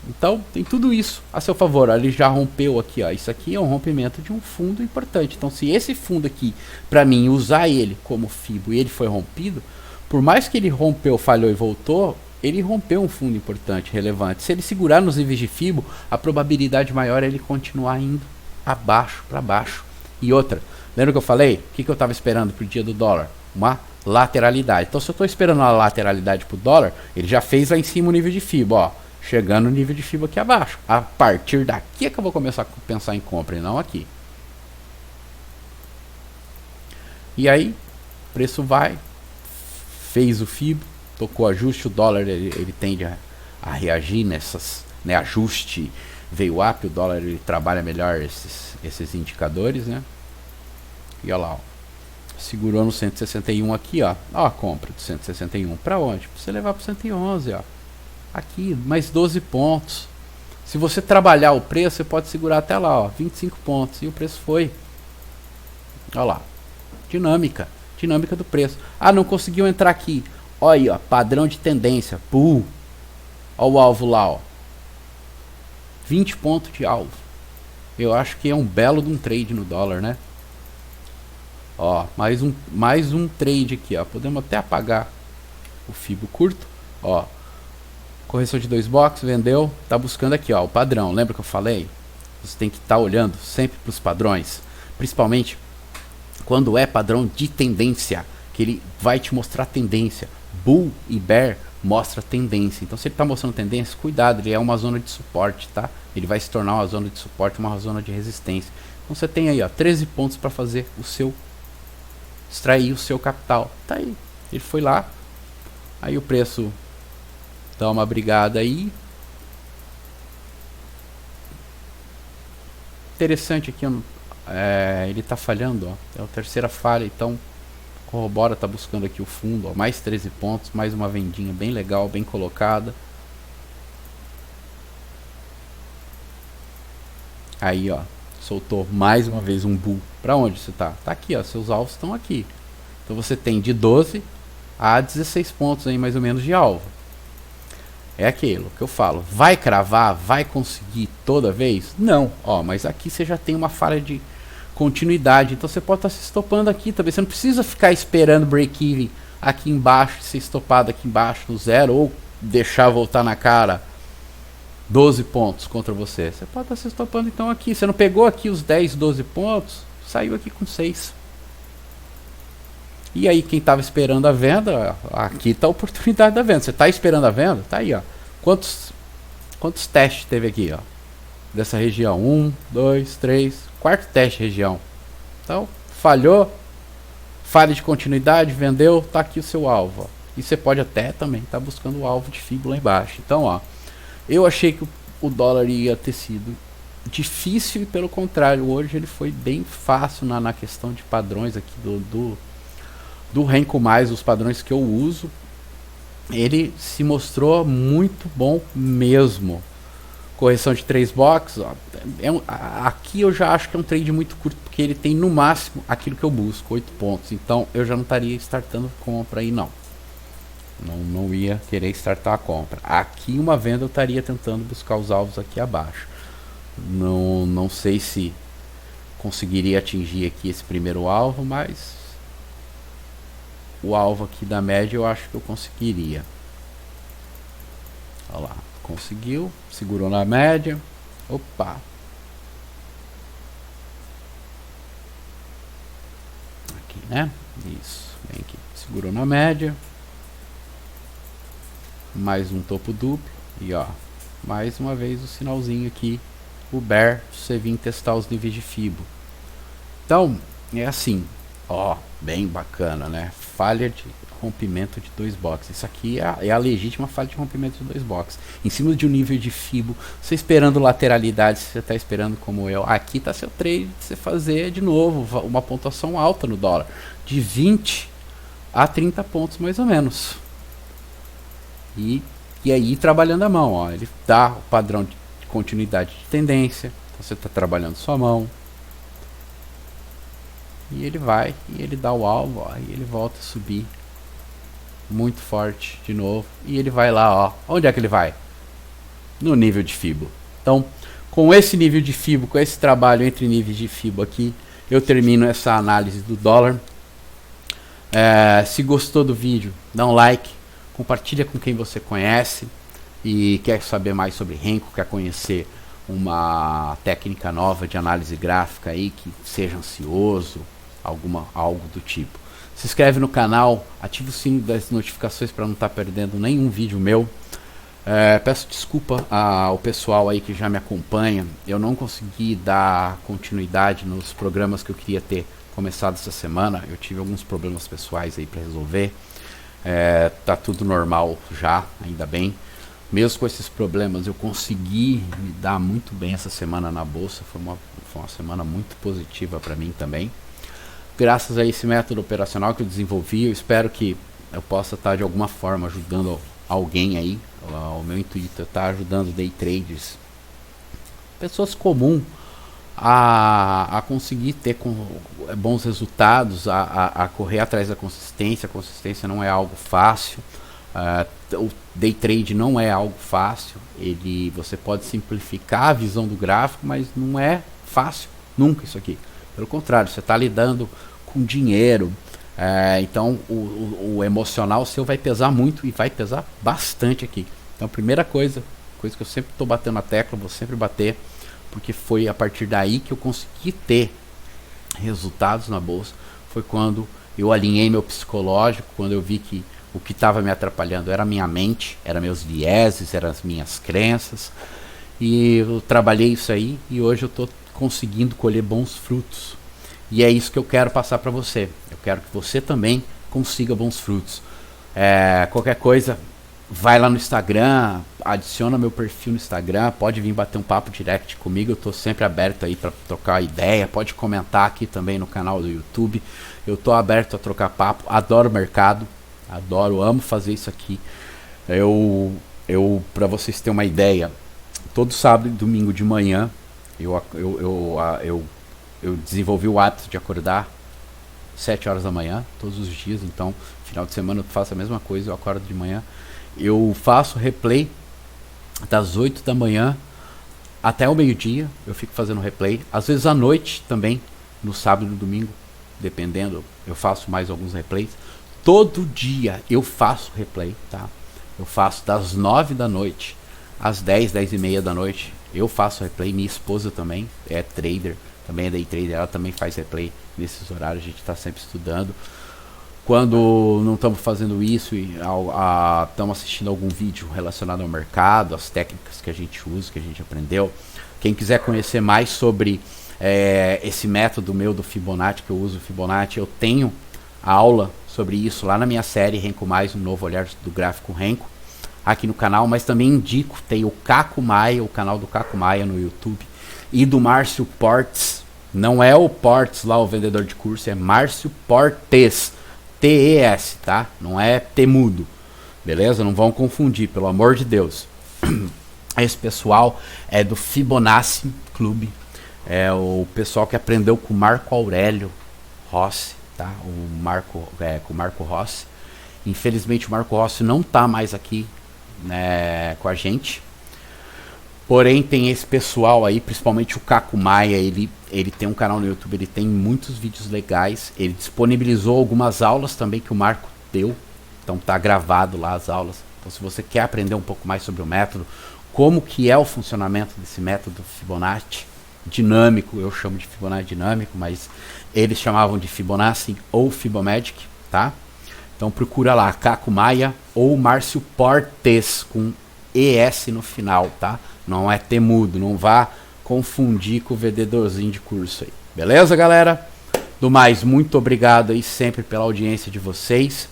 [SPEAKER 1] Então tem tudo isso a seu favor. Ele já rompeu aqui, ó. Isso aqui é um rompimento de um fundo importante. Então se esse fundo aqui, para mim, usar ele como fibo e ele foi rompido, por mais que ele rompeu, falhou e voltou, ele rompeu um fundo importante, relevante. Se ele segurar nos níveis de fibo, a probabilidade maior é ele continuar indo abaixo, para baixo. E outra, lembra que eu falei? O que eu estava esperando para o dia do dólar? Uma lateralidade. Então se eu estou esperando uma lateralidade para o dólar, ele já fez lá em cima o nível de fibo, ó. Chegando no nível de FIBA aqui abaixo. A partir daqui é que eu vou começar a pensar em compra e não aqui. E aí, o preço vai, fez o FIBA, tocou ajuste, o dólar ele tende a reagir nessas, né, ajuste, veio up, o dólar ele trabalha melhor esses indicadores, né? E olha lá, ó, segurou no 161 aqui, ó, ó a compra do 161, para onde? Para você levar para 111, ó. Aqui, mais 12 pontos. Se você trabalhar o preço, você pode segurar até lá, ó, 25 pontos. E o preço foi. Olha lá. Dinâmica. Dinâmica do preço. Ah, não conseguiu entrar aqui. Olha aí, ó, padrão de tendência. Olha o alvo lá, ó. 20 pontos de alvo. Eu acho que é um belo de um trade no dólar, né? Ó, mais um trade aqui, ó. Podemos até apagar o fibo curto. Ó. Correção de 2 boxes, vendeu, tá buscando aqui, ó, o padrão. Lembra que eu falei? Você tem que estar olhando sempre para os padrões, principalmente quando é padrão de tendência, que ele vai te mostrar tendência. Bull e Bear mostra tendência. Então se ele está mostrando tendência, cuidado, ele é uma zona de suporte, tá? Ele vai se tornar uma zona de suporte, uma zona de resistência. Então você tem aí, ó, 13 pontos para fazer extrair o seu capital. Tá aí. Ele foi lá. Aí o preço dá uma brigada aí. interessante aqui, ele está falhando, ó, é a terceira falha, então corrobora, está buscando aqui o fundo, ó, mais 13 pontos, mais uma vendinha bem legal, bem colocada. Aí, ó, soltou mais uma vez um bull. Para onde você tá? Tá aqui, ó, seus alvos estão aqui. Então você tem de 12 a 16 pontos aí mais ou menos de alvo. É aquilo que eu falo, vai cravar, vai conseguir toda vez? Não, ó, mas aqui você já tem uma falha de continuidade, então você pode estar se estopando aqui também, você não precisa ficar esperando break-even aqui embaixo, ser estopado aqui embaixo no zero, ou deixar voltar na cara 12 pontos contra você. Você pode estar se estopando então aqui, você não pegou aqui os 10, 12 pontos, saiu aqui com 6. E aí quem estava esperando a venda, aqui está a oportunidade da venda. Você está esperando a venda? Tá aí, ó. Quantos testes teve aqui, ó? Dessa região? 1, 2, 3, quarto teste região. Então, falhou, falha de continuidade, vendeu, tá aqui o seu alvo, ó. E você pode até também estar buscando o alvo de FIBO lá embaixo. Então, ó, eu achei que o dólar ia ter sido difícil e pelo contrário, hoje ele foi bem fácil na questão de padrões aqui do Renko Mais, os padrões que eu uso, ele se mostrou muito bom mesmo. Correção de 3 boxes, ó, aqui eu já acho que é um trade muito curto, porque ele tem no máximo aquilo que eu busco, 8 pontos, então eu já não estaria startando compra aí não. Não ia querer startar a compra. Aqui uma venda eu estaria tentando buscar os alvos aqui abaixo. Não sei se conseguiria atingir aqui esse primeiro alvo, mas o alvo aqui da média eu acho que eu conseguiria. Olha lá, conseguiu, segurou na média. Opa! Aqui, né? Isso, vem aqui, segurou na média. Mais um topo duplo. E ó, mais uma vez o sinalzinho aqui, o bear, você vir testar os níveis de FIBO. Então, é assim, ó, bem bacana, né? Falha de rompimento de 2 boxes. Isso aqui é a legítima falha de rompimento de 2 boxes. Em cima de um nível de FIBO, você esperando lateralidade, você está esperando como eu. Aqui está seu trade de você fazer de novo uma pontuação alta no dólar, de 20 a 30 pontos mais ou menos. E aí trabalhando a mão, ó, ele dá o padrão de continuidade de tendência, então você está trabalhando sua mão. E ele vai, e ele dá o alvo, ó, e ele volta a subir muito forte de novo. E ele vai lá, ó. Onde é que ele vai? No nível de FIBO. Então, com esse nível de FIBO, com esse trabalho entre níveis de FIBO aqui, eu termino essa análise do dólar. Se gostou do vídeo, dá um like, compartilha com quem você conhece e quer saber mais sobre Renko, quer conhecer uma técnica nova de análise gráfica aí, que seja ansioso, algo do tipo. Se inscreve no canal, ativa o sino das notificações para não estar perdendo nenhum vídeo meu. Peço desculpa ao pessoal aí que já me acompanha, eu não consegui dar continuidade nos programas que eu queria ter começado essa semana. Eu tive alguns problemas pessoais aí para resolver. Tá tudo normal já, ainda bem. Mesmo com esses problemas, eu consegui me dar muito bem essa semana na bolsa. Foi uma semana muito positiva para mim também. Graças a esse método operacional que eu desenvolvi, eu espero que eu possa estar de alguma forma ajudando alguém aí. O meu intuito é estar ajudando day traders, pessoas comuns, a conseguir ter bons resultados, a correr atrás da consistência. A consistência não é algo fácil. O day trade não é algo fácil. Você pode simplificar a visão do gráfico, mas não é fácil nunca isso aqui. Pelo contrário, você está lidando com dinheiro, então o emocional seu vai pesar muito e vai pesar bastante aqui. Então, a primeira coisa que eu sempre estou batendo na tecla, vou sempre bater, porque foi a partir daí que eu consegui ter resultados na bolsa. Foi quando eu alinhei meu psicológico, quando eu vi que o que estava me atrapalhando era a minha mente, eram meus vieses, eram as minhas crenças, e eu trabalhei isso aí e hoje eu estou conseguindo colher bons frutos. E é isso que eu quero passar para você. Eu quero que você também consiga bons frutos. Qualquer coisa, vai lá no Instagram, adiciona meu perfil no Instagram, pode vir bater um papo direct comigo, eu tô sempre aberto aí para trocar ideia, pode comentar aqui também no canal do YouTube, eu tô aberto a trocar papo, adoro mercado, amo fazer isso aqui. Para vocês terem uma ideia, todo sábado e domingo de manhã eu desenvolvi o hábito de acordar 7 horas da manhã, todos os dias. Então, final de semana eu faço a mesma coisa, eu acordo de manhã. Eu faço replay das 8 da manhã até o meio-dia, eu fico fazendo replay. Às vezes à noite também, no sábado e no domingo, dependendo, eu faço mais alguns replays. Todo dia eu faço replay, tá? Eu faço das 9 da noite às 10 e meia da noite. Eu faço replay, minha esposa também é trader, também é day trader, ela também faz replay nesses horários, a gente está sempre estudando. Quando não estamos fazendo isso e estamos assistindo algum vídeo relacionado ao mercado, as técnicas que a gente usa, que a gente aprendeu. Quem quiser conhecer mais sobre esse método meu do Fibonacci, que eu uso o Fibonacci, eu tenho aula sobre isso lá na minha série Renko Mais, um novo olhar do gráfico Renko, aqui no canal, mas também indico, tem o Caco Maia, o canal do Caco Maia no YouTube, e do Márcio Portes, não é o Portes lá, o vendedor de curso, é Márcio Portes, T-E-S, tá? Não é temudo, beleza? Não vão confundir, pelo amor de Deus. Esse pessoal é do Fibonacci Clube, é o pessoal que aprendeu com o Marco Aurélio Rossi, tá? Com o Marco Rossi. Infelizmente o Marco Rossi não tá mais aqui, né, com a gente. Porém tem esse pessoal aí, principalmente o Caco Maia, ele tem um canal no YouTube, ele tem muitos vídeos legais, ele disponibilizou algumas aulas também que o Marco deu, então tá gravado lá as aulas. Então se você quer aprender um pouco mais sobre o método, como que é o funcionamento desse método Fibonacci dinâmico, eu chamo de Fibonacci dinâmico, mas eles chamavam de Fibonacci ou Fibomagic, tá? Então procura lá, Caco Maia ou Márcio Portes, com ES no final, tá? Não é temudo, não vá confundir com o vendedorzinho de curso aí. Beleza, galera? Do mais, muito obrigado aí sempre pela audiência de vocês.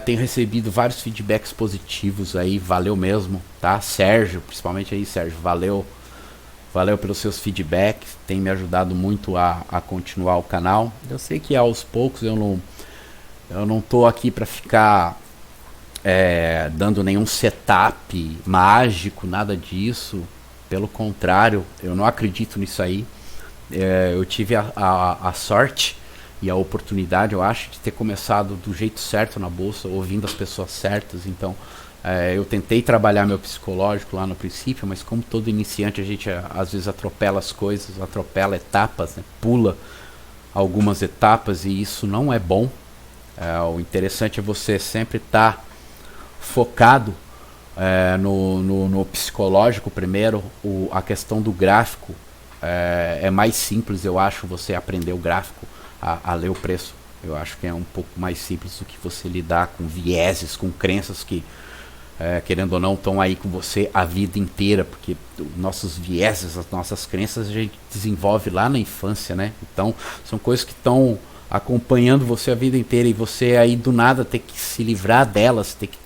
[SPEAKER 1] Tenho recebido vários feedbacks positivos aí, valeu mesmo, tá? Sérgio, principalmente aí, Sérgio, valeu pelos seus feedbacks, tem me ajudado muito a continuar o canal. Eu sei que aos poucos eu não tô aqui para ficar dando nenhum setup mágico, nada disso. Pelo contrário, eu não acredito nisso aí. Eu tive a sorte e a oportunidade, eu acho, de ter começado do jeito certo na bolsa, ouvindo as pessoas certas. Então, eu tentei trabalhar meu psicológico lá no princípio, mas como todo iniciante, a gente às vezes atropela as coisas, atropela etapas, né? Pula algumas etapas, e isso não é bom. O interessante é você sempre estar focado no psicológico primeiro. A questão do gráfico é mais simples, eu acho, você aprender o gráfico, a ler o preço. Eu acho que é um pouco mais simples do que você lidar com vieses, com crenças que, querendo ou não, estão aí com você a vida inteira, porque nossos vieses, as nossas crenças, a gente desenvolve lá na infância, né? Então, são coisas que estão acompanhando você a vida inteira, e você aí do nada ter que se livrar delas, ter que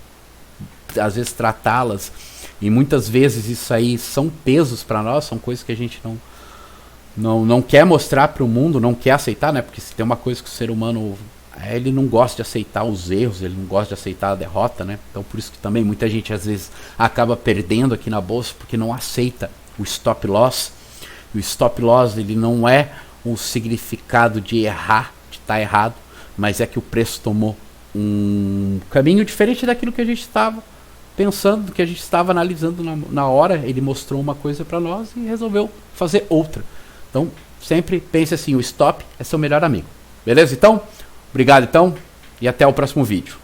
[SPEAKER 1] às vezes tratá-las, e muitas vezes isso aí são pesos para nós, são coisas que a gente não quer mostrar para o mundo, não quer aceitar, né? Porque se tem uma coisa que o ser humano ele não gosta de aceitar os erros, ele não gosta de aceitar a derrota, né? Então por isso que também muita gente às vezes acaba perdendo aqui na bolsa, porque não aceita o stop loss. E o stop loss, ele não é o significado de errar, de estar errado, mas é que o preço tomou um caminho diferente daquilo que a gente estava pensando, do que a gente estava analisando na hora. Ele mostrou uma coisa para nós e resolveu fazer outra. Então sempre pense assim, o stop é seu melhor amigo. Beleza? Então, obrigado então, e até o próximo vídeo.